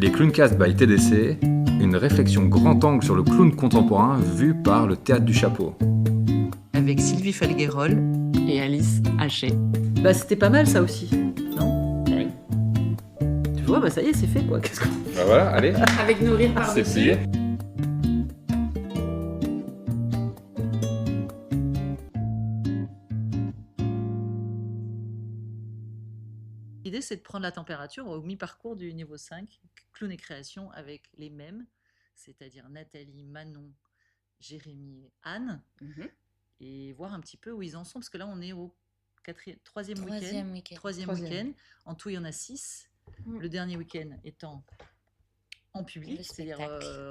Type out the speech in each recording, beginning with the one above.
Les Clowncast by TDC, une réflexion grand angle sur le clown contemporain vu par le Théâtre du Chapeau. Avec Sylvie Falguerol et Alice Haché. Bah c'était pas mal ça aussi, non? Oui. Tu vois, bah ça y est, c'est fait quoi. Qu'est-ce qu'on... Bah voilà, allez, Avec nos rires c'est par-dessus. plié. L'idée, c'est de prendre la température au mi-parcours du niveau 5, clown et création, avec les mêmes, c'est-à-dire Nathalie, Manon, Jérémy et Anne, et voir un petit peu où ils en sont, parce que là, on est au troisième week-end. Troisième week-end. En tout, il y en a 6. Le dernier week-end étant en public, c'est-à-dire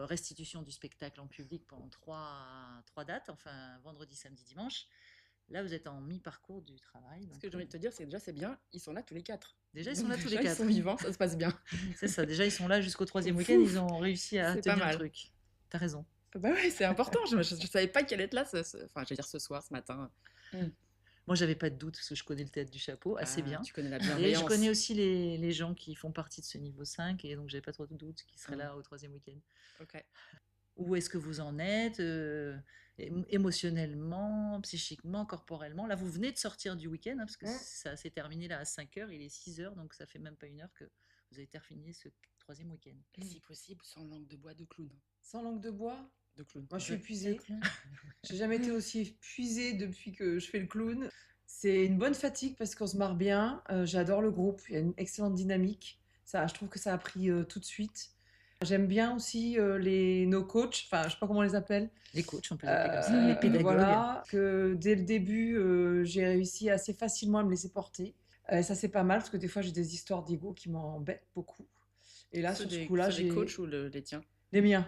restitution du spectacle en public pendant 3 dates, enfin vendredi, samedi, dimanche. Là, vous êtes en mi-parcours du travail. Ce que j'ai envie de te dire, c'est que déjà, c'est bien, ils sont là tous les 4. Déjà, ils sont là tous les Déjà, 4. Ils sont vivants, ça se passe bien. C'est ça, déjà, ils sont là jusqu'au troisième Ouf. week-end, ils ont réussi à C'est tenir pas le mal. truc. T'as raison. Bah ouais, c'est important. Je savais pas qu'elle allait être là, enfin, je veux dire ce soir, ce matin. Moi, j'avais pas de doute, parce que je connais le Théâtre du Chapeau assez bien. Tu connais la Et bienveillance. je connais aussi les gens qui font partie de ce niveau 5, et donc j'avais pas trop de doute qu'ils seraient là au troisième week-end. Ok. Où est-ce que vous en êtes émotionnellement, psychiquement, corporellement? Là, vous venez de sortir du week-end, parce que ça s'est terminé là à 5h, il est 6h, donc ça fait même pas 1 heure que vous avez terminé ce troisième week-end. Et si possible, sans langue de bois de clown. Sans langue de bois, De clown. moi je suis épuisée. J'ai jamais été aussi épuisée depuis que je fais le clown. C'est une bonne fatigue parce qu'on se marre bien. J'adore le groupe, il y a une excellente dynamique. Ça, je trouve que ça a pris tout de suite. J'aime bien aussi nos coachs, enfin je sais pas comment on les appelle. Les coachs, on peut les appeler comme ça, les pédagogues. Voilà, que dès le début, j'ai réussi assez facilement à me laisser porter. Ça c'est pas mal parce que des fois j'ai des histoires d'ego qui m'embêtent beaucoup. Et là, sur ce coup-là, j'ai... les coachs ou les tiens? Les miens.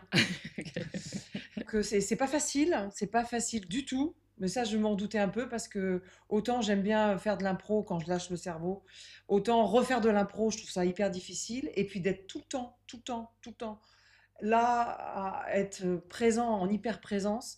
Que c'est pas facile du tout. Mais ça, je m'en doutais un peu parce que autant j'aime bien faire de l'impro quand je lâche le cerveau, autant refaire de l'impro, je trouve ça hyper difficile. Et puis d'être tout le temps là, à être présent en hyper présence,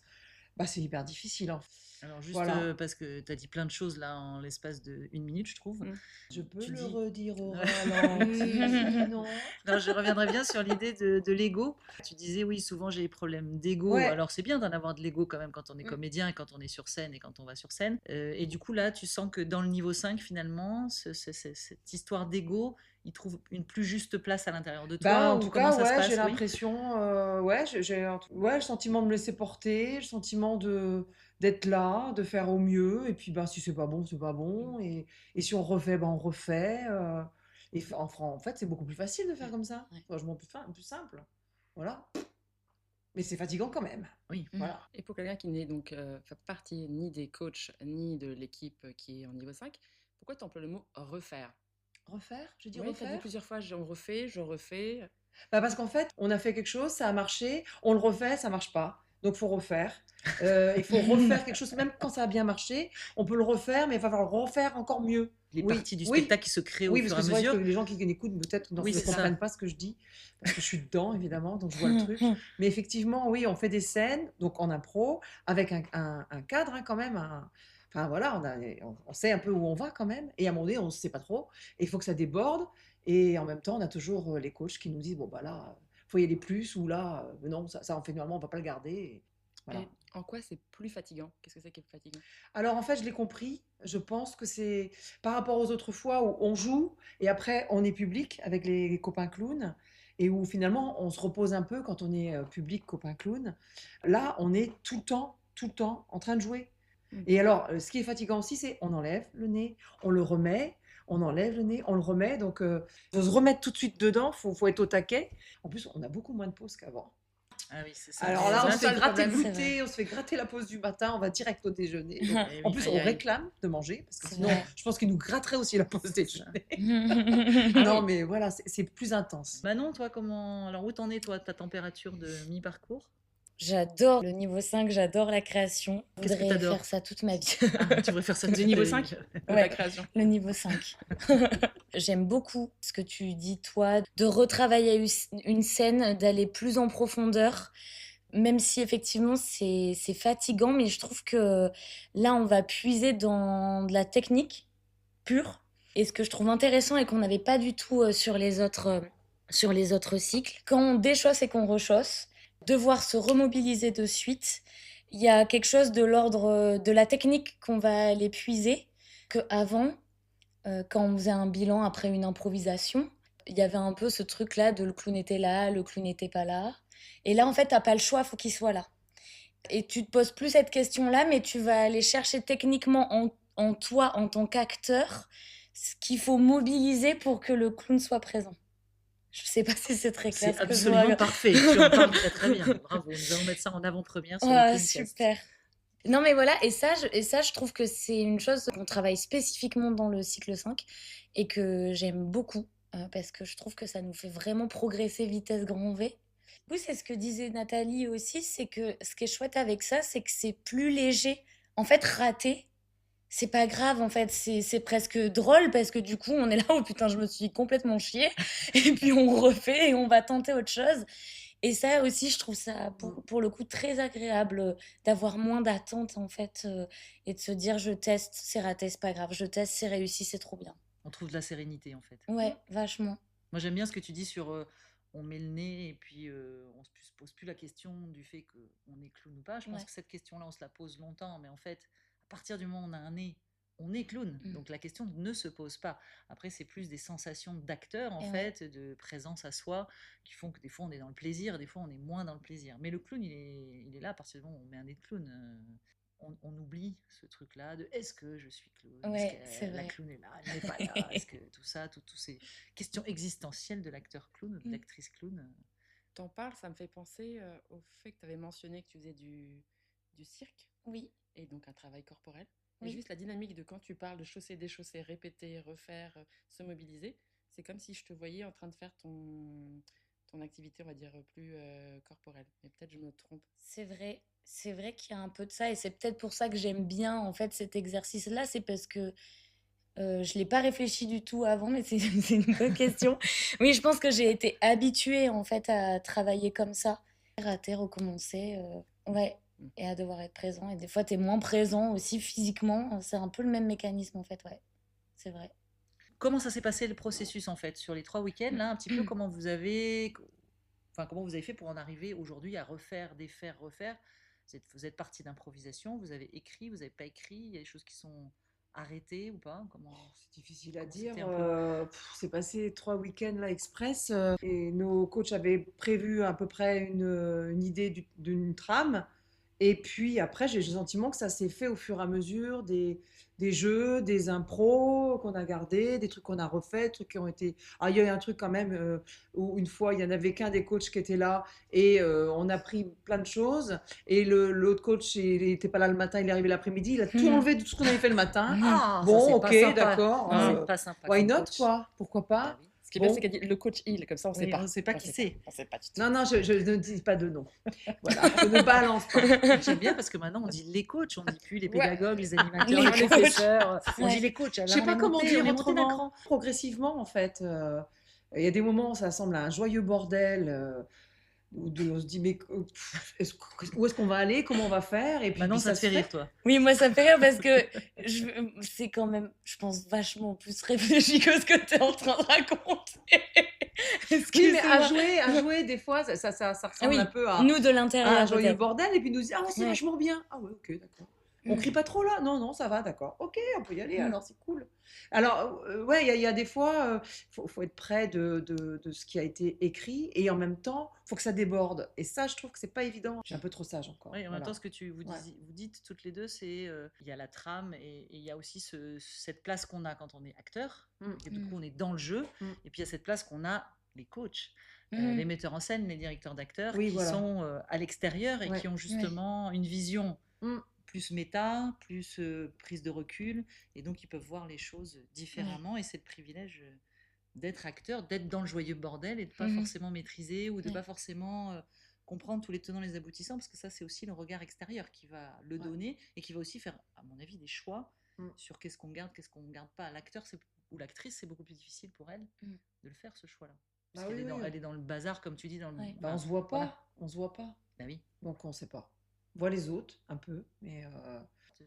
bah, c'est hyper difficile. Alors juste Voilà. parce que tu as dit plein de choses là en l'espace de 1 minute, je trouve. Je peux Tu le dis- redire au Ouais. ralenti, non? Non, je reviendrai bien sur l'idée de l'ego. Tu disais, oui, souvent j'ai des problèmes d'ego. Ouais. Alors c'est bien d'en avoir de l'ego quand même quand on est comédien et quand on est sur scène et quand on va sur scène. Et du coup, là, tu sens que dans le niveau 5, finalement, cette histoire d'ego, il trouve une plus juste place à l'intérieur de toi. Bah, en ou tout comment cas, ça se ouais, passe, j'ai oui l'impression, le sentiment de me laisser porter, le sentiment d'être là, de faire au mieux, et puis bah, si c'est pas bon, c'est pas bon, et si on refait, bah, on refait. En fait, c'est beaucoup plus facile de faire comme ça, Ouais. franchement plus simple. Voilà. Mais c'est fatigant quand même. Oui. Voilà. Et pour quelqu'un qui n'est donc fait partie ni des coachs ni de l'équipe qui est en niveau 5, pourquoi tu emploies le mot refaire? Refaire? Je dis Oui, tu as dit refaire? plusieurs fois, je refais. Bah, parce qu'en fait, on a fait quelque chose, ça a marché, on le refait, ça marche pas. Donc, faut refaire. Il faut refaire quelque chose, même quand ça a bien marché, on peut le refaire, mais il va falloir le refaire encore mieux. Les Oui, parties du oui. spectacle qui se créent au Oui, fur parce et que à c'est vrai mesure. que les gens qui écoutent peut-être Oui, ne c'est ça. comprennent pas ce que je dis, parce que je suis dedans, évidemment, donc je vois le truc. Mais effectivement, oui, on fait des scènes, donc en impro, avec un cadre hein, quand même. Enfin voilà, on sait un peu où on va quand même, et à un moment donné, on ne sait pas trop, et il faut que ça déborde, et en même temps, on a toujours les coachs qui nous disent, bon bah là, faut y aller plus, ou là, non, ça en fait finalement, on va pas le garder. Et voilà. Et en quoi c'est plus fatigant? Qu'est-ce que c'est qui est plus fatigant? Alors en fait, je l'ai compris. Je pense que c'est par rapport aux autres fois où on joue et après on est public avec les copains clowns et où finalement on se repose un peu quand on est public copain clown. Là, on est tout le temps en train de jouer. Et alors, ce qui est fatigant aussi, c'est on enlève le nez, on le remet, on enlève le nez, on le remet. Donc, faut se remettre tout de suite dedans, faut être au taquet. En plus, on a beaucoup moins de pauses qu'avant. Ah oui, c'est ça. Alors là, on c'est se ça fait le gratter le problème. goûter, on se fait gratter la pause du matin, on va direct au déjeuner. Donc, Eh en oui, plus, aïe, on aïe. réclame de manger, parce que C'est sinon, vrai. je pense qu'ils nous gratteraient aussi la pause déjeuner. Non, mais voilà, c'est plus intense. Manon, toi, comment... Alors, où t'en es, toi, ta température de mi-parcours? J'adore le niveau 5, j'adore la création. Je Qu'est-ce que voudrais t'adores? faire ça toute ma vie. Ah, tu préfères ça Du niveau 5 de Ouais. ta création. Le niveau 5. J'aime beaucoup ce que tu dis, toi, de retravailler une scène, d'aller plus en profondeur, même si effectivement c'est fatigant, mais je trouve que là, on va puiser dans de la technique pure. Et ce que je trouve intéressant et qu'on n'avait pas du tout sur les autres sur les autres cycles. Quand on déchausse et qu'on rechausse, devoir se remobiliser de suite, il y a quelque chose de l'ordre de la technique qu'on va aller puiser, qu'avant, quand on faisait un bilan après une improvisation, il y avait un peu ce truc-là de le clown était là, le clown n'était pas là. Et là, en fait, t'as pas le choix, faut qu'il soit là. Et tu te poses plus cette question-là, mais tu vas aller chercher techniquement en toi, en tant qu'acteur, ce qu'il faut mobiliser pour que le clown soit présent. Je sais pas si c'est très clair C'est ce que je absolument vois. parfait. Tu en parles très très bien. Bravo. Nous allons mettre ça en avant-première sur le Ah, Clowncast. super. Non, mais voilà, et ça, je trouve que c'est une chose qu'on travaille spécifiquement dans le cycle 5 et que j'aime beaucoup parce que je trouve que ça nous fait vraiment progresser vitesse grand V. Oui, c'est ce que disait Nathalie aussi, c'est que ce qui est chouette avec ça, c'est que c'est plus léger. En fait, rater, c'est pas grave, en fait, c'est presque drôle parce que du coup, on est là, oh putain, je me suis complètement chiée, et puis on refait et on va tenter autre chose. Et ça aussi, je trouve ça pour le coup très agréable d'avoir moins d'attentes en fait et de se dire je teste, c'est raté, c'est pas grave, je teste, c'est réussi, c'est trop bien. On trouve de la sérénité en fait. Ouais, vachement. Moi, j'aime bien ce que tu dis sur on met le nez et puis on se pose plus la question du fait qu'on est clown ou pas. Je pense Ouais. que cette question-là, on se la pose longtemps, mais en fait, à partir du moment où on a un nez, on est clown. Mm. Donc la question ne se pose pas. Après, c'est plus des sensations d'acteur en Et fait, de présence à soi, qui font que des fois on est dans le plaisir, des fois on est moins dans le plaisir. Mais le clown, il est là à partir du moment où on met un nez de clown. On oublie ce truc-là de est-ce que je suis clown, Ouais, est-ce c'est que la vrai. clown est là, elle n'est pas là, est-ce que tout ça, toutes ces questions existentielles de l'acteur clown, de Mm. l'actrice clown. T'en parles, ça me fait penser au fait que tu avais mentionné que tu faisais du cirque Oui, et donc un travail corporel. Et Oui. juste la dynamique de quand tu parles de chausser, déchausser, répéter, refaire, se mobiliser, c'est comme si je te voyais en train de faire ton activité, on va dire, plus corporelle. Mais peut-être je me trompe. c'est vrai. C'est vrai qu'il y a un peu de ça et c'est peut-être pour ça que j'aime bien en fait cet exercice-là, c'est parce que je l'ai pas réfléchi du tout avant, mais c'est c'est une bonne question. Oui, je pense que j'ai été habituée en fait à travailler comme ça, rater, recommencer, ouais, et à devoir être présent. Et des fois, tu es moins présent aussi physiquement. C'est un peu le même mécanisme en fait, ouais, c'est vrai. Comment ça s'est passé le processus en fait sur les 3 week-ends là, un petit peu comment vous avez fait pour en arriver aujourd'hui à refaire, défaire, refaire. Vous êtes parti d'improvisation, vous avez écrit, vous n'avez pas écrit, il y a des choses qui sont arrêtées ou pas. C'est difficile à Comment dire. c'était un peu C'est passé 3 week-ends là express et nos coachs avaient prévu à peu près une idée d'une trame. Et puis après, j'ai le sentiment que ça s'est fait au fur et à mesure des jeux, des impros qu'on a gardés, des trucs qu'on a refaits, des trucs qui ont été. Ah, il y a eu un truc quand même où une fois, il n'y en avait qu'un des coachs qui était là et on a pris plein de choses. Et l'autre coach, il n'était pas là le matin, il est arrivé l'après-midi, il a tout enlevé de tout ce qu'on avait fait le matin. Ah, ça Bon, c'est ok, pas sympa. d'accord. Non, c'est pas sympa Why comme not, coach. quoi? Pourquoi Bah pas? oui. Ce qui est bien, Bon. c'est qu'elle dit le coach il, comme ça on Oui, sait pas. on sait pas qui c'est. On sait pas du tout. Non, non, je ne dis pas de nom. Voilà, je ne balance pas. J'aime bien parce que maintenant on dit les coachs, on dit plus les Ouais. pédagogues, les animateurs, Les les coachs. professeurs. On Ouais. dit les coachs. Je sais pas comment dire on est monté d'un autrement. cran. Progressivement, en fait, il y a des moments où ça semble un joyeux bordel, où on se dit mais où est-ce qu'on va aller, comment on va faire, et puis, Maintenant puis ça te se fait fait. rire toi. Oui, moi ça me fait rire parce que c'est quand même, je pense, vachement plus réfléchi que ce que tu es en train de raconter. Oui, mais Excusez-moi. à jouer, des fois, ça Ah ressemble oui, un peu à nous de l'intérieur un joyeux peut-être. bordel, et puis nous dit ah ouais, c'est Ouais. vachement bien. Ah ouais, ok, d'accord. On crie pas trop là? Non, non, ça va, d'accord. Ok, on peut y aller, alors c'est cool. Alors, ouais, il y a des fois, faut être près de ce qui a été écrit, et en même temps, faut que ça déborde. Et ça, je trouve que c'est pas évident. Je suis un peu trop sage encore. Oui, en même Voilà. temps, ce que vous Ouais. dites toutes les deux, c'est il y a la trame et il y a aussi cette place qu'on a quand on est acteur. Mm. Et du coup, on est dans le jeu. Mm. Et puis, il y a cette place qu'on a les coachs, Mm. les metteurs en scène, les directeurs d'acteurs Oui, qui voilà. sont à l'extérieur et Ouais. qui ont justement une vision Mm. plus méta, plus prise de recul. Et donc, ils peuvent voir les choses différemment. Et c'est le privilège d'être acteur, d'être dans le joyeux bordel et de pas Mhm. forcément maîtriser ou de Ouais. pas forcément comprendre tous les tenants, les aboutissants, parce que ça, c'est aussi le regard extérieur qui va le Ouais. donner et qui va aussi faire, à mon avis, des choix Mm. sur qu'est-ce qu'on garde, qu'est-ce qu'on ne garde pas. L'acteur ou l'actrice, c'est beaucoup plus difficile pour elle Mm. de le faire, ce choix-là. Parce Bah qu'elle oui, est, oui. elle est dans le bazar, comme tu dis. Dans le, Ouais. Bah, on se voit pas. Voilà. On se voit pas. Bah oui. Donc on sait pas. On voit les autres un peu, mais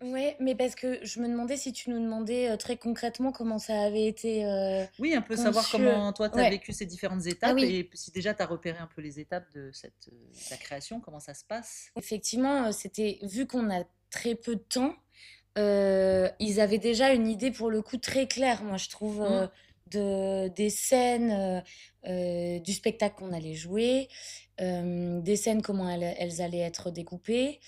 Ouais, mais parce que je me demandais si tu nous demandais très concrètement comment ça avait été Oui, un peu savoir conçu. comment toi, tu as Ouais. vécu ces différentes Ah étapes oui. et si déjà tu as repéré un peu les étapes de la création, comment ça se passe. Effectivement, c'était vu qu'on a très peu de temps, ils avaient déjà une idée pour le coup très claire, moi je trouve, des scènes, du spectacle qu'on allait jouer, des scènes comment elles allaient être découpées.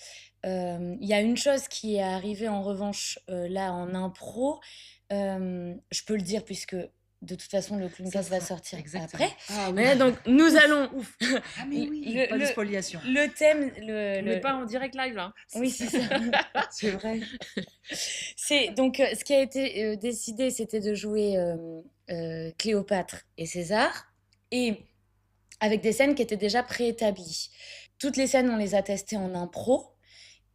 Il y a une chose qui est arrivée en revanche là en impro, je peux le dire puisque de toute façon le Clowncast va sortir Exactement. après. Ah oui. Ouais, donc nous allons. Ouf. Ah mais oui, pas de spoliation. Le thème, On n'est pas en direct live là. oui, c'est ça. C'est vrai. Donc, ce qui a été décidé, c'était de jouer Cléopâtre et César, et avec des scènes qui étaient déjà préétablies. Toutes les scènes, on les a testées en impro,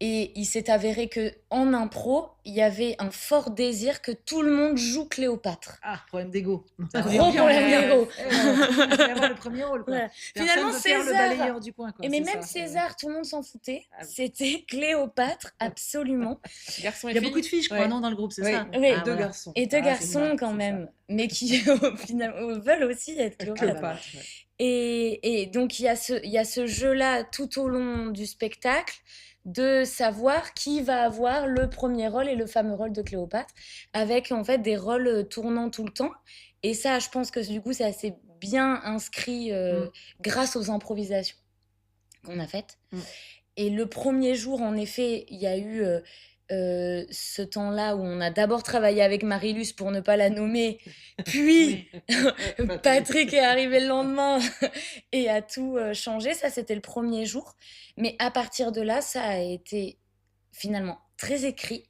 et il s'est avéré que en impro, il y avait un fort désir que tout le monde joue Cléopâtre. Ah, problème d'ego. Gros problème d'ego. Il faut avoir le premier rôle, quoi. Voilà. Personne Finalement, veut faire le César. balayeur du coin, quoi. Mais c'est même ça. César, tout le monde s'en foutait. Ah oui. C'était Cléopâtre, absolument. Garçon et Il y a fille. beaucoup de filles, je crois, Ouais. non, dans le groupe, c'est Oui. ça. Oui. Ah, Deux voilà. garçons. Et deux Ah, c'est garçons ça, quand c'est même, mais qui au final veulent aussi être ça. Cléopâtre. Cléopâtre, ouais. Et donc il y a ce jeu-là tout au long du spectacle de savoir qui va avoir le premier rôle et le fameux rôle de Cléopâtre, avec en fait des rôles tournants tout le temps. Et ça, je pense que du coup, c'est assez bien inscrit grâce aux improvisations qu'on a faites. Et le premier jour, en effet, il y a eu ce temps-là où on a d'abord travaillé avec Marilus pour ne pas la nommer, puis Patrick est arrivé le lendemain et a tout changé. Ça, c'était le premier jour. Mais à partir de là, ça a été finalement très écrit.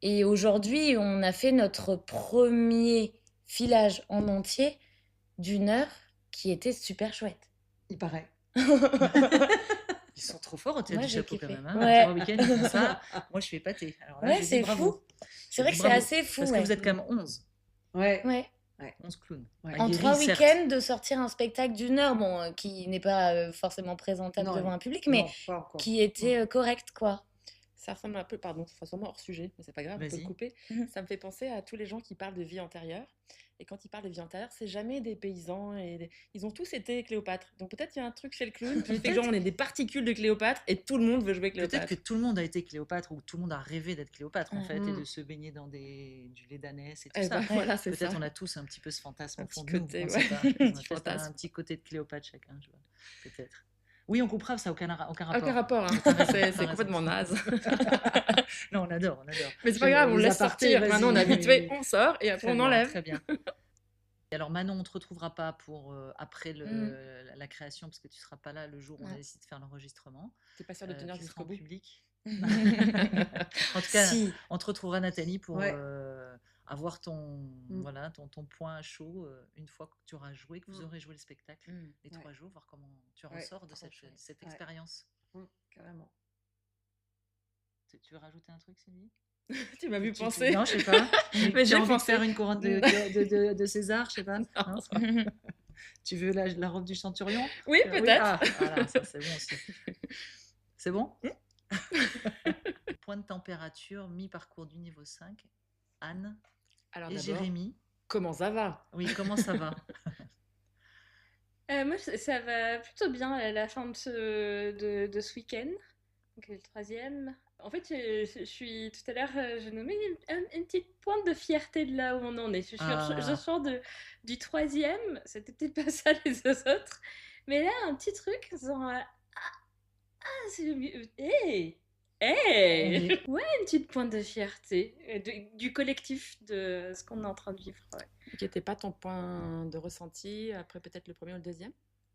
Et aujourd'hui, on a fait notre premier filage en entier d'1 heure qui était super chouette. Il paraît. Ils sont trop forts au théâtre Moi, du j'ai chapeau, quand kiffé. même. Hein. Ouais. 3 week-ends, ils font ça. Moi, je suis épatée. Alors là, Ouais, je dis c'est bravo. fou. C'est vrai que c'est Bravo. assez fou. Parce ouais. que vous êtes quand même 11. Ouais. Ouais. 11 clowns. Ouais. En Aguerris, 3 certes. week-ends, de sortir un spectacle d'1 heure, bon, qui n'est pas forcément présentable Non, devant un public, mais Non, pas encore. qui était correct, quoi. Ça ressemble un peu, pardon, c'est sûrement hors sujet, mais c'est pas grave, on peut Vas-y. le couper. Ça me fait penser à tous les gens qui parlent de vie antérieure. Et quand ils parlent de vie antérieure, c'est jamais des paysans. Ils ont tous été Cléopâtre. Donc peut-être il y a un truc chez le clown qui fait que genre on est des particules de Cléopâtre et tout le monde veut jouer Peut-être Cléopâtre. que tout le monde a été Cléopâtre ou tout le monde a rêvé d'être Cléopâtre, en fait, et Mhm. de se baigner dans du lait d'ânesse et tout Eh ça. ben, voilà, c'est ça. Peut-être on a tous un petit peu ce fantasme Un au fond petit de nous. côté, On ouais. sait pas. Un On a petit peut-être fantasme. un petit côté de Cléopâtre chacun, je vois. Peut-être. Oui, on coupera, ça n'a aucun rapport. Aucun rapport, hein. T'as raison, c'est t'as raison. complètement naze. Non, on adore, on adore. Mais c'est pas grave, on Les laisse apartés, sortir. vas-y, Maintenant on est oui, habitué, oui. on sort et après Très on bien, enlève. Très bien. Et alors Manon, on ne te retrouvera pas pour après la création, parce que tu ne seras pas là le jour où on a Non. décidé de faire l'enregistrement. T'es pas sûr de tenir Tu seras jusqu'au en bout. public. En tout cas, Si. on te retrouvera Nathalie pour Ouais. avoir voilà, ton point chaud une fois que tu auras joué, que vous aurez joué le spectacle, les 3 jours, voir comment tu Ouais, ressors de trop cette chouette. Ouais. expérience. Carrément. Tu veux rajouter un truc, Sylvie? Tu m'as vu Tu- penser. Non, je sais pas. Mais Tu j'ai as envie de pensé. faire une couronne de César, je sais pas. Non. Tu veux la robe du centurion? Oui, peut-être. Ah, voilà, ça c'est bon aussi. C'est bon? Point de température, mi-parcours du niveau 5. Anne Alors et d'abord, Jérémy. comment ça va? Oui, comment ça va? Moi, ça va plutôt bien à la fin de ce week-end, donc le 3e. En fait, je suis tout à l'heure, j'ai nommé une petite pointe de fierté de là où on en est. Je sors du 3e, c'était peut-être pas ça les autres, mais là, un petit truc, genre, hey! Hey! Ouais, une petite pointe de fierté du collectif de ce qu'on est en train de vivre. Ouais. Qui n'était pas ton point de ressenti après peut-être le premier ou le deuxième?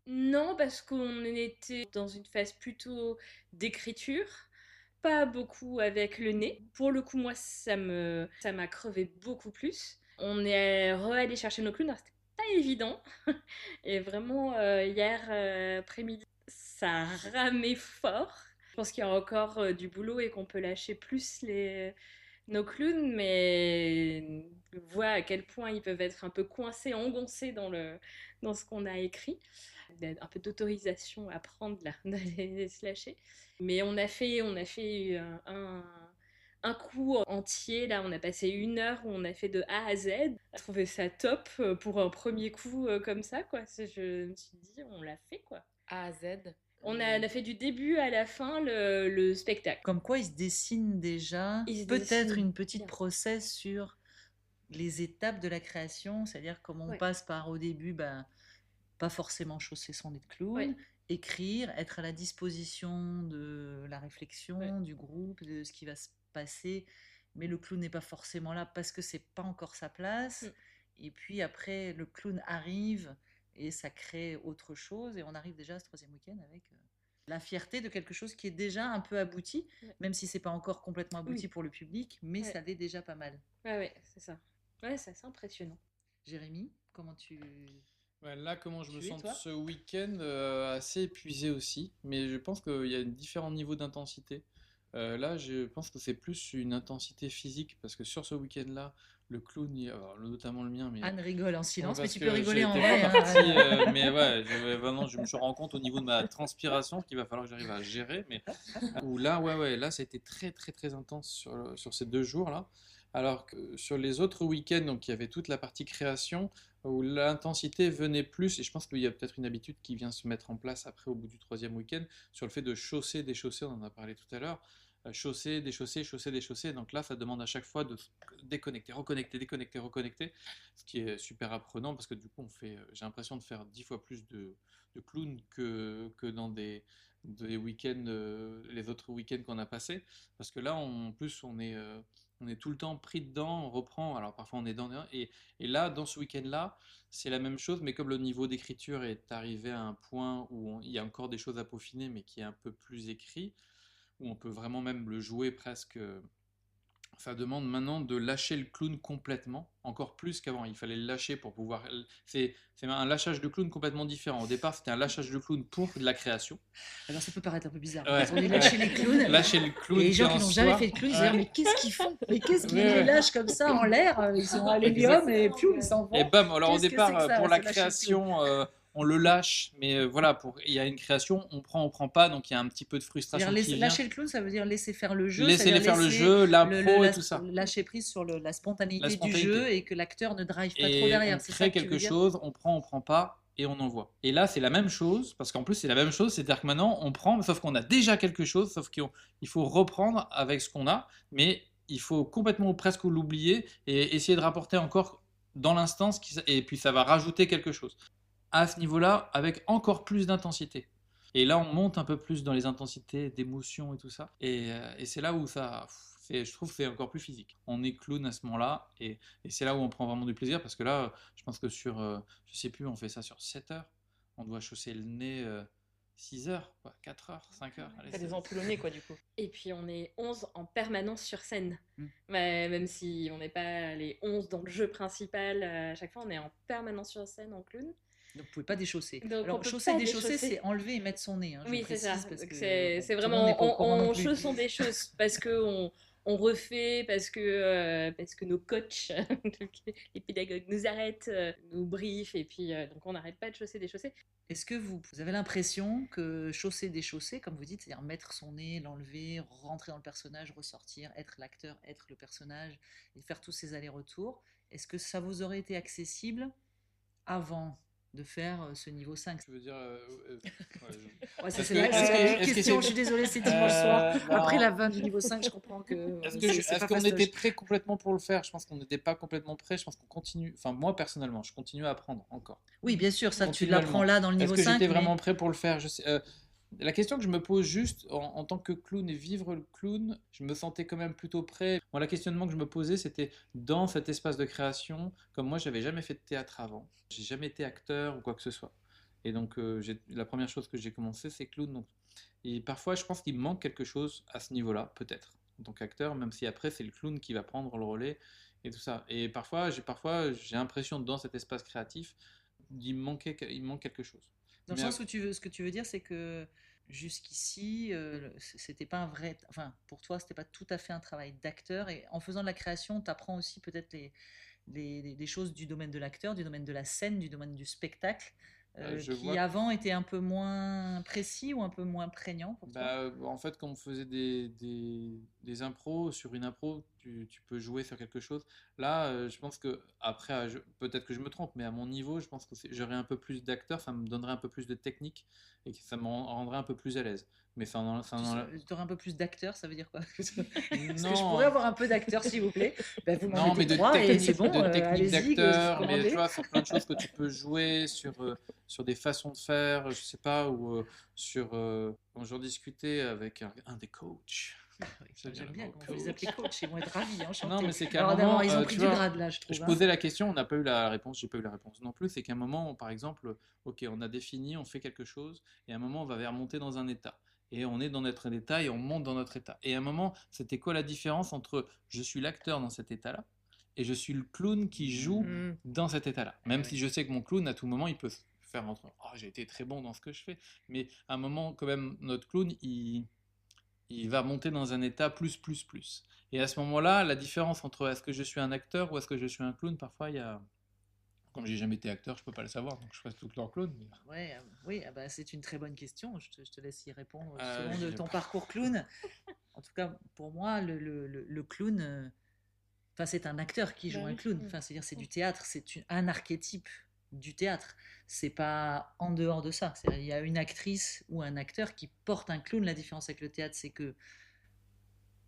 Non, parce qu'on était dans une phase plutôt d'écriture, pas beaucoup avec le nez. Pour le coup, moi, ça m'a crevé beaucoup plus. On est allé chercher nos clowns, alors c'était pas évident. Et vraiment, hier après-midi, ça ramait fort. Je pense qu'il y a encore du boulot et qu'on peut lâcher plus nos clowns, mais je vois à quel point ils peuvent être un peu coincés, engoncés dans ce qu'on a écrit. Un peu d'autorisation à prendre là, d'aller se lâcher. Mais on a fait un coup entier. Là, on a passé 1 heure où on a fait de A à Z. Je trouvais ça top pour un premier coup comme ça, quoi. Je me suis dit, on l'a fait, quoi. A à Z. On a fait du début à la fin le spectacle. Comme quoi, il se dessine déjà Il se peut-être dessine une petite bien. process sur les étapes de la création, c'est-à-dire comment on Ouais. passe par au début, pas forcément chausser son nez de clown, Ouais. écrire, être à la disposition de la réflexion, Ouais. du groupe, de ce qui va se passer, mais le clown n'est pas forcément là parce que c'est pas encore sa place. Mm. Et puis après, le clown arrive et ça crée autre chose, et on arrive déjà à ce 3e week-end avec la fierté de quelque chose qui est déjà un peu abouti, Ouais. même si c'est pas encore complètement abouti Oui. pour le public, mais Ouais. ça l'est déjà pas mal. Ouais, c'est ça. Ouais, c'est assez impressionnant. Jérémy, comment tu... Ouais, là, comment je me Tu es, sens toi ce week-end, assez épuisé aussi, mais je pense qu'il y a différents niveaux d'intensité. Là, je pense que c'est plus une intensité physique, parce que sur ce week-end-là, le clown, alors, notamment le mien, mais Anne rigole en silence, mais parce tu peux que rigoler en j'étais vrai. pas hein. parti, mais ouais, vraiment, je me rends compte au niveau de ma transpiration qu'il va falloir que j'arrive à gérer, mais où là, ouais, là, ça a été très, très, très intense sur ces 2 jours-là. Alors que sur les autres week-ends, donc il y avait toute la partie création, où l'intensité venait plus, et je pense qu'il y a peut-être une habitude qui vient se mettre en place après au bout du 3e week-end, sur le fait de chausser, déchausser, on en a parlé tout à l'heure, chausser, déchausser, chausser, déchausser, donc là ça demande à chaque fois de déconnecter, reconnecter, déconnecter, reconnecter, ce qui est super apprenant, parce que du coup j'ai l'impression de faire 10 fois plus de clown que dans des week-ends, les autres week-ends qu'on a passés, parce que là en plus on est tout le temps pris dedans, on reprend, alors parfois on est dans et là, dans ce week-end-là, c'est la même chose, mais comme le niveau d'écriture est arrivé à un point où il y a encore des choses à peaufiner, mais qui est un peu plus écrit, où on peut vraiment même le jouer presque. Ça demande maintenant de lâcher le clown complètement, encore plus qu'avant. Il fallait le lâcher pour pouvoir. C'est un lâchage de clown complètement différent. Au départ, c'était un lâchage de clown pour de la création. Alors ça peut paraître un peu bizarre. Ouais, On est lâcher les clowns. Lâcher le clown. Et les gens qui qui en n'ont jamais soi- fait de clown, ils se Ouais. disent mais qu'est-ce qu'ils font? Mais qu'est-ce qu'ils Ouais. les lâchent comme ça en l'air? Ils sont à l'hélium et puis ils s'en Et vont. bam, alors au Qu'est-ce que départ, c'est que ça, pour la ce lâcher le création, on le lâche, mais voilà, il y a une création, on prend pas, donc il y a un petit peu de frustration C'est-à-dire qui vient. lâcher le clown, ça veut dire laisser faire le jeu. Laisser les c'est-à-dire faire le laisser jeu, l'impro le- et la- tout ça. lâcher prise sur la spontanéité La du spontanéité. jeu et que l'acteur ne drive pas trop Et derrière. on C'est ça crée que tu veux quelque dire? chose, on prend pas, et on envoie. Et là, c'est la même chose, parce qu'en plus, c'est la même chose, c'est-à-dire que maintenant, on prend, sauf qu'on a déjà quelque chose, sauf qu'il faut reprendre avec ce qu'on a, mais il faut complètement ou presque l'oublier et essayer de rapporter encore dans l'instant, et puis ça va rajouter quelque chose. À ce niveau-là, avec encore plus d'intensité. Et là, on monte un peu plus dans les intensités d'émotion et tout ça. Et c'est là où je trouve que c'est encore plus physique. On est clown à ce moment-là, et c'est là où on prend vraiment du plaisir, parce que là, je pense que je sais plus, on fait ça sur 7 heures. On doit chausser le nez 6 heures, quoi, 4 heures, 5 heures. Allez, T'as des ampoules au nez, quoi, du coup. Et puis on est 11 en permanence sur scène. Mm. Même si on n'est pas les 11 dans le jeu principal, à chaque fois on est en permanence sur scène en clown. Donc vous pouvez pas déchausser. Donc, on Alors peut chausser, pas déchausser, déchausser. c'est enlever et mettre son nez. Hein, je Oui, c'est ça. précise, parce Donc que, c'est bon, tout le monde vraiment, n'est pas au courant non plus. chaussons des choses parce que on refait, parce que nos coachs, les pédagogues nous arrêtent, nous briefent, et puis donc on n'arrête pas de chausser des chaussées. Est-ce que vous avez l'impression que chausser, déchausser, comme vous dites, c'est-à-dire mettre son nez, l'enlever, rentrer dans le personnage, ressortir, être l'acteur, être le personnage, et faire tous ces allers-retours, est-ce que ça vous aurait été accessible avant de faire ce niveau 5? Je veux dire, Ouais, ça, Est-ce c'est que- la est-ce que question, c'est- je suis désolée, c'est dimanche soir. non. Après la fin du niveau 5, je comprends que c'est pas Est-ce qu'on fastoche. était prêt complètement pour le faire? Je pense qu'on n'était pas complètement prêt. Je pense qu'on continue. Enfin, moi personnellement, je continue à apprendre encore. Oui, bien sûr, ça tu Continuellement. l'apprends là dans le Est-ce niveau que 5. j'étais mais- vraiment prêt pour le faire? La question que je me pose juste en tant que clown et vivre le clown, je me sentais quand même plutôt prêt. Moi, le questionnement que je me posais, c'était dans cet espace de création, comme moi, j'avais jamais fait de théâtre avant. J'ai jamais été acteur ou quoi que ce soit. Et donc, la première chose que j'ai commencé, c'est clown. Donc, et parfois, je pense qu'il me manque quelque chose à ce niveau-là, peut-être, en tant qu'acteur, même si après, c'est le clown qui va prendre le relais et tout ça. Et parfois, j'ai l'impression, dans cet espace créatif, il me manque quelque chose. Dans le Mais sens où ce que tu veux dire, c'est que jusqu'ici, c'était pas un vrai. Enfin, pour toi, c'était pas tout à fait un travail d'acteur. Et en faisant de la création, tu apprends aussi peut-être les choses du domaine de l'acteur, du domaine de la scène, du domaine du spectacle, Je qui vois. avant étaient un peu moins précis ou un peu moins prégnants pour toi. En fait, quand on faisait des impros, sur une impro, tu peux jouer sur quelque chose. Là, je pense que, après, peut-être que je me trompe, mais à mon niveau, je pense que j'aurais un peu plus d'acteurs, ça me donnerait un peu plus de technique et que ça me rendrait un peu plus à l'aise. Mais Tu aurais un peu plus d'acteurs, ça veut dire quoi? Est-ce que je Non, pourrais avoir un peu d'acteurs, s'il vous plaît? Ben, vous m'en non, mais mettez 3 et c'est bon, de technique allez-y, d'acteur, mais tu commandez. vois, sur plein de choses que tu peux jouer, sur des façons de faire, je sais pas, ou quand j'en discutais avec un des coachs. J'aime bien quand vous les appelez coach, ils vont être ravis, Non, enchantés. mais c'est qu'à un Alors moment, d'abord, ils ont pris tu du vois, grade là, je je trouve. Hein. posais la question, on n'a pas eu la réponse, j'ai pas eu la réponse non plus. C'est qu'à un moment, par exemple, ok, on a défini, on fait quelque chose, et à un moment, on va vers monter dans un état. Et on est dans notre état et on monte dans notre état. Et à un moment, c'était quoi la différence entre je suis l'acteur dans cet état-là et je suis le clown qui joue dans cet état-là. Même si je sais que mon clown, à tout moment, il peut faire entre oh, j'ai été très bon dans ce que je fais. Mais à un moment, quand même, notre clown, il va monter dans un état plus, plus, plus. Et à ce moment-là, la différence entre est-ce que je suis un acteur ou est-ce que je suis un clown, parfois il y a. Comme j'ai jamais été acteur, je peux pas le savoir, donc je reste tout le temps clown. Mais... Ouais, oui, bah, c'est une très bonne question. Je te laisse y répondre je selon de sais ton pas. parcours clown. En tout cas, pour moi, le clown, enfin, c'est un acteur qui joue Bah un oui. clown. Enfin, c'est-à-dire, c'est du théâtre, un archétype du théâtre. C'est pas en dehors de ça. C'est-à-dire, il y a une actrice ou un acteur qui porte un clown. La différence avec le théâtre, c'est que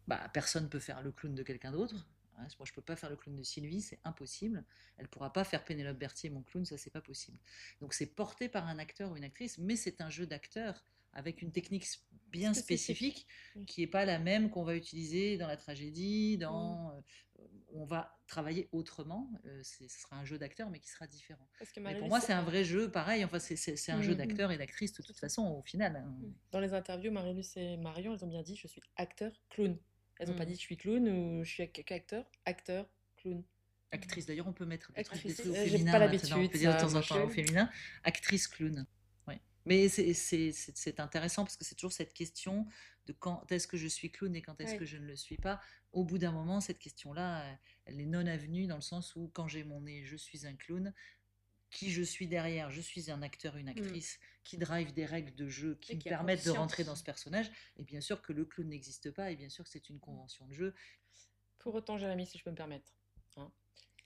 bah, personne ne peut faire le clown de quelqu'un d'autre. Moi, je ne peux pas faire le clown de Sylvie, c'est impossible. Elle ne pourra pas faire Pénélope Berthier, mon clown, ça, c'est pas possible. Donc, c'est porté par un acteur ou une actrice, mais c'est un jeu d'acteur avec une technique bien spécifique qui n'est pas la même qu'on va utiliser dans la tragédie, on va travailler autrement. Ce sera un jeu d'acteur, mais qui sera différent. Mais pour moi, c'est un vrai jeu, pareil. Enfin, c'est un jeu d'acteur et d'actrice, de toute façon, au final. Hein. Dans les interviews, Marie-Luce et Marion, elles ont bien dit je suis acteur, clown. Elles n'ont pas dit je suis clown ou je suis acteur, clown. Actrice, d'ailleurs, on peut mettre des trucs Actrice, au j'ai féminin. pas Maintenant, on l'habitude, peut dire de ça, temps en moi, temps au féminin. Actrice clown. Ouais. Mais c'est intéressant parce que c'est toujours cette question de quand est-ce que je suis clown et quand est-ce que je ne le suis pas. Au bout d'un moment, cette question-là, elle est non avenue dans le sens où quand j'ai mon nez, je suis un clown. Qui je suis derrière, je suis un acteur, une actrice qui drive des règles de jeu qui me permettent de rentrer dans ce personnage. Et bien sûr que le clown n'existe pas et bien sûr que c'est une convention de jeu. Pour autant, Jérémy, si je peux me permettre, hein,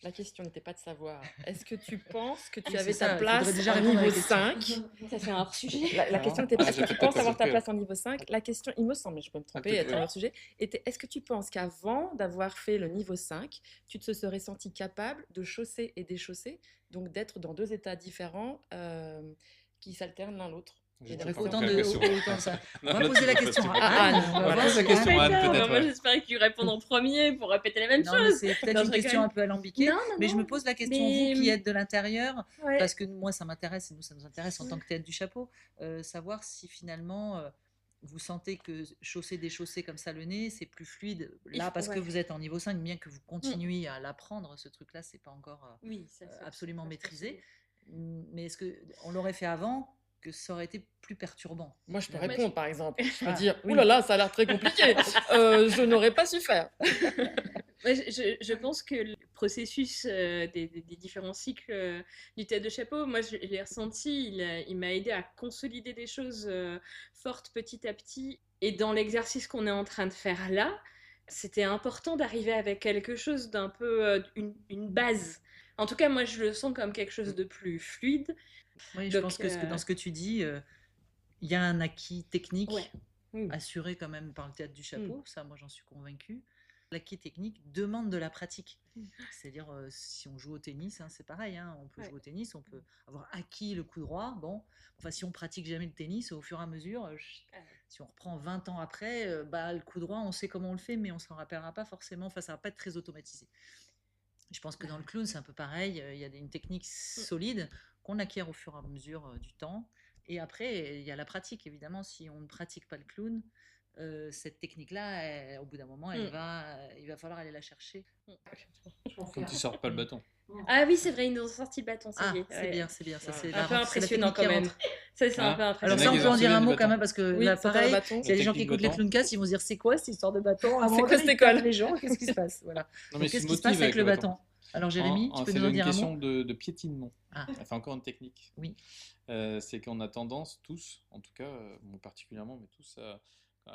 la question n'était pas de savoir est-ce que tu penses que tu avais ta place en niveau 5. Ça fait un hors-sujet. La question n'était pas est-ce que tu penses avoir ta place en niveau 5. La question, il me semble, mais je peux me tromper, être un hors-sujet, était est-ce que tu penses qu'avant d'avoir fait le niveau 5, tu te serais senti capable de chausser et déchausser, donc d'être dans deux états différents qui s'alternent l'un l'autre? Autant de ça. On va poser la question à Anne. On va poser la question à Anne, peut-être. Moi, j'espérais que tu répondes en premier pour répéter la même non, chose. C'est peut-être une question un peu alambiquée, mais je me pose la question, vous qui êtes de l'intérieur, parce que moi, ça m'intéresse, et nous, ça nous intéresse en tant que tête du chapeau, savoir si finalement... vous sentez que chausser, déchausser comme ça le nez, c'est plus fluide là parce que vous êtes en niveau 5, bien que vous continuiez à l'apprendre, ce truc-là, c'est pas encore absolument maîtrisé. Mais est-ce qu'on l'aurait fait avant que ça aurait été plus perturbant? Moi, je peux répondre, par exemple. Je peux dire, ouh là là, ça a l'air très compliqué. Je n'aurais pas su faire. Je pense que le processus des différents cycles du théâtre de chapeau, moi je l'ai ressenti, il m'a aidé à consolider des choses fortes petit à petit. Et dans l'exercice qu'on est en train de faire là, c'était important d'arriver avec quelque chose d'un peu une base. En tout cas, moi je le sens comme quelque chose de plus fluide. Oui, je pense que dans ce que tu dis, il y a un acquis technique assuré quand même par le théâtre du chapeau. Ça, moi, j'en suis convaincue. L'acquis technique demande de la pratique. C'est-à-dire, si on joue au tennis, c'est pareil. On peut jouer au tennis, on peut avoir acquis le coup droit. Bon, enfin, si on pratique jamais le tennis, au fur et à mesure, si on reprend 20 ans après, le coup droit, on sait comment on le fait, mais on ne s'en rappellera pas forcément. Enfin, ça ne va pas être très automatisé. Je pense que dans le clown, c'est un peu pareil. Il y a une technique solide qu'on acquiert au fur et à mesure du temps. Et après, il y a la pratique, évidemment. Si on ne pratique pas le clown, cette technique-là, au bout d'un moment, il va falloir aller la chercher. Quand tu sors pas le bâton. Ah oui, c'est vrai, ils nous ont sorti le bâton, ça y est. C'est bien, c'est bien. Ça, c'est un peu impressionnant quand même. Ça, c'est un peu impressionnant. Alors ça, on peut en dire un mot quand même, parce que là, pareil, il y a des gens qui écoutent les bâton. Clowncast, ils vont se dire c'est quoi cette histoire de bâton? C'est quoi cette école? Les gens, qu'est-ce qui se passe? Voilà. Non, mais Qu'est-ce qui se passe avec le bâton? Alors Jérémy, tu peux nous en dire un mot? C'est une question de piétinement. Enfin, encore une technique. Oui. C'est qu'on a tendance tous, en tout cas, moi particulièrement, mais tous,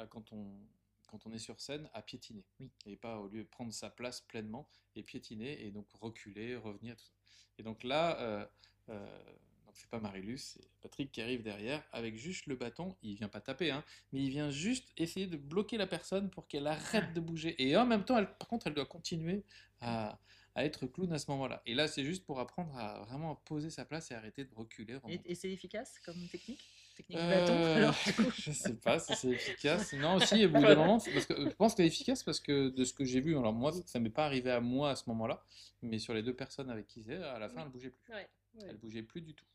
quand quand on est sur scène, à piétiner. Oui. Et pas au lieu de prendre sa place pleinement et piétiner, et donc reculer, revenir, tout ça. Et donc là, donc c'est pas Marilus, c'est Patrick qui arrive derrière avec juste le bâton. Il vient pas taper, hein, mais il vient juste essayer de bloquer la personne pour qu'elle arrête de bouger. Et en même temps, par contre, elle doit continuer à être clown à ce moment-là. Et là, c'est juste pour apprendre à vraiment poser sa place et arrêter de reculer. Et c'est efficace comme technique du bâton alors, du coup. Je sais pas si c'est efficace. Non, aussi, au bout d'un moment, parce que, je pense que c'est efficace parce que de ce que j'ai vu, alors moi, ça m'est pas arrivé à moi à ce moment-là, mais sur les 2 personnes avec qui c'est, à la fin, elle bougeait plus. Ouais. Elle bougeait plus du tout.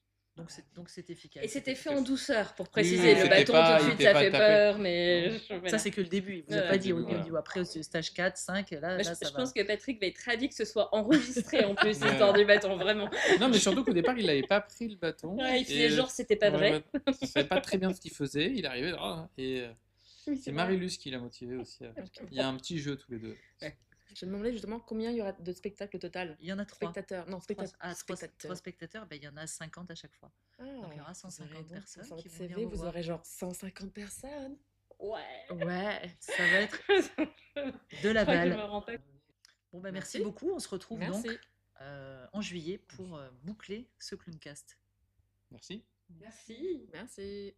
Donc c'est efficace. Et c'était fait en douceur, pour Oui, préciser. Le c'était bâton, pas- tout de il suite, était ça pas fait tapé. peur, mais... voilà. Ça, c'est que le début. Il vous a Ouais, pas dit au voilà. niveau. Après, au stage 4, 5, là, Bah, ça je va. pense que Patrick va être ravi que ce soit enregistré en plus, Ouais. l'histoire du bâton, vraiment. Non, mais surtout qu'au départ, il n'avait pas pris le bâton. Ouais, il faisait Et, genre c'était pas vrai. ouais, il savait pas très bien ce qu'il faisait. Il arrivait là, et Oui, c'est vrai. Marilus qui l'a motivé aussi. Il y a un petit jeu tous les deux. Ouais. Je me demandais justement combien il y aura de spectacles au total. Il y en a 3. Spectateurs. Non, spectateurs. 3 spectateurs, ben, il y en a 50 à chaque fois. Ah, Donc, il y aura vous 150 aurez donc, personnes sur qui votre vont venir CV, vous vous voir. aurez genre 150 personnes. Ouais. Ouais. Ça va être de la Je crois que je me balle. rends pas. Bon, ben, merci Merci. beaucoup. On se retrouve Merci. donc en juillet pour boucler ce Clowncast. Merci. Merci. Merci.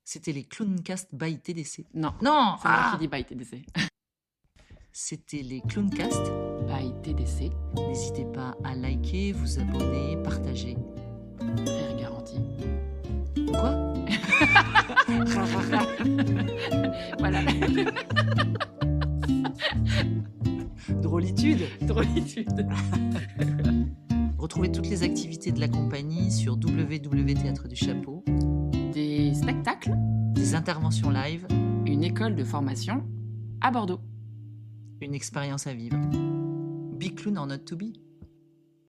C'était les Clowncast by TDC. Non, Non, c'est moi qui dis by TDC. C'était les Clowncast. By TDC, N'hésitez pas à liker, vous abonner, partager. rire garanti. Quoi? Voilà. Drôlitude. Drôlitude. Retrouvez toutes les activités de la compagnie sur www.théâtre du Chapeau, Des spectacles, des interventions live, une école de formation à Bordeaux. une expérience à vivre. Be clown or not to be.